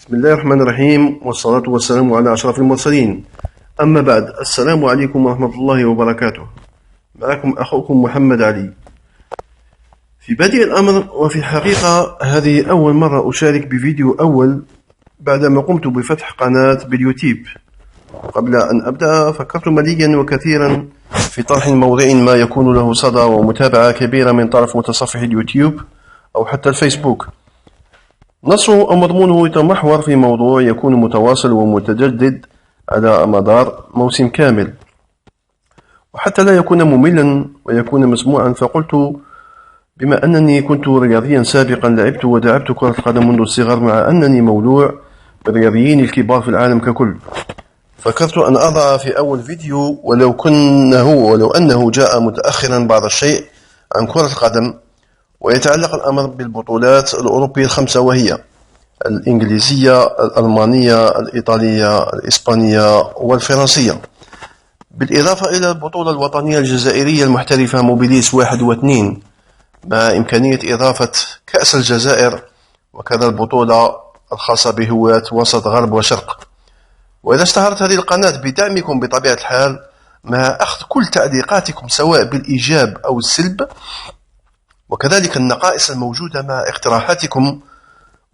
بسم الله الرحمن الرحيم، والصلاة والسلام على أشرف المرسلين. أما بعد، السلام عليكم ورحمة الله وبركاته. معكم أخوكم محمد علي. في بادئ الأمر وفي الحقيقة هذه أول مرة أشارك بفيديو أول بعدما قمت بفتح قناة باليوتيوب. قبل أن أبدأ فكرت مليا وكثيرا في طرح موضوع ما يكون له صدى ومتابعة كبيرة من طرف متصفح اليوتيوب أو حتى الفيسبوك. نصه أو مضمونه يتمحور في موضوع يكون متواصل ومتجدد على مدار موسم كامل، وحتى لا يكون مملا ويكون مسموعا، فقلت بما أنني كنت رياضيا سابقا، لعبت ودعبت كرة القدم منذ الصغر، مع أنني مولوع بالرياضيين الكبار في العالم ككل، فكرت أن أضع في أول فيديو ولو أنه جاء متأخرا بعض الشيء عن كرة القدم، ويتعلق الأمر بالبطولات الأوروبية الخمسة، وهي الإنجليزية، الألمانية، الإيطالية، الإسبانية والفرنسية، بالإضافة إلى البطولة الوطنية الجزائرية المحترفة موبيليس 1 و 2، مع إمكانية إضافة كأس الجزائر، وكذا البطولة الخاصة بهواة وسط غرب وشرق. وإذا اشتهرت هذه القناة بدعمكم بطبيعة الحال، مع أخذ كل تعليقاتكم سواء بالإيجاب أو السلب، وكذلك النقائص الموجودة مع اقتراحاتكم،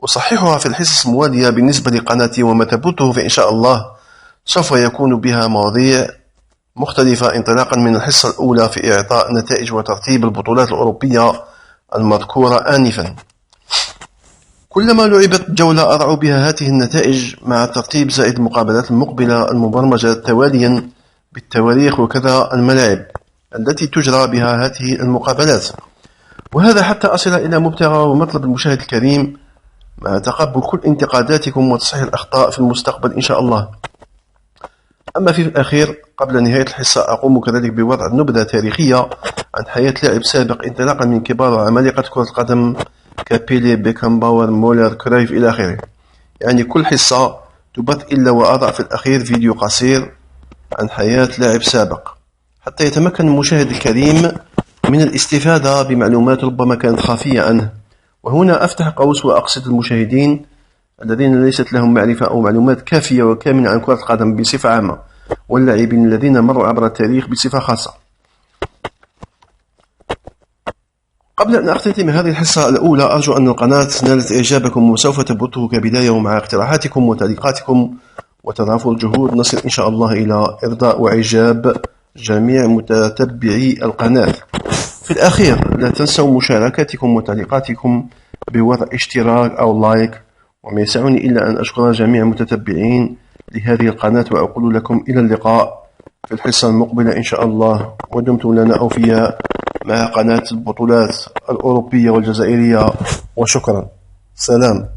أصححها في الحصص الموالية بالنسبة لقناتي، وما تبثه فإن شاء الله سوف يكون بها مواضيع مختلفة انطلاقا من الحصة الأولى في إعطاء نتائج وترتيب البطولات الأوروبية المذكورة آنفا. كلما لعبت جولة أضع بها هذه النتائج مع الترتيب زائد المقابلات المقبلة المبرمجة تواليا بالتواريخ، وكذا الملاعب التي تجرى بها هذه المقابلات، وهذا حتى أصل إلى مبتغى ومطلب المشاهد الكريم، مع تقبل كل انتقاداتكم وتصحيح الأخطاء في المستقبل إن شاء الله. أما في الأخير قبل نهاية الحصة أقوم كذلك بوضع نبذة تاريخية عن حياة لاعب سابق، انطلاقا من كبار وعمالقة كرة القدم كبيلي، بيكام باور، مولر، كرايف إلى آخره. يعني كل حصة تبث إلا وأضع في الأخير فيديو قصير عن حياة لاعب سابق، حتى يتمكن المشاهد الكريم من الاستفادة بمعلومات ربما كانت خافية عنه. وهنا أفتح قوس وأقصد المشاهدين الذين ليست لهم معرفة أو معلومات كافية وكاملة عن كرة القدم بصفة عامة، واللاعبين الذين مروا عبر التاريخ بصفة خاصة. قبل أن أختتم هذه الحصة الأولى، أرجو أن القناة نالت إعجابكم، وسوف تبثه كبداية، ومع اقتراحاتكم وتعليقاتكم وتضافر الجهود نصل إن شاء الله إلى إرضاء وإعجاب جميع متتبعي القناة. في الأخير لا تنسوا مشاركتكم وتعليقاتكم بوضع اشتراك أو لايك، وما يسعني إلا أن أشكر جميع المتتبعين لهذه القناة، وأقول لكم إلى اللقاء في الحصة المقبلة إن شاء الله، ودمتم لنا أوفياء مع قناة البطولات الأوروبية والجزائرية، وشكرا. سلام.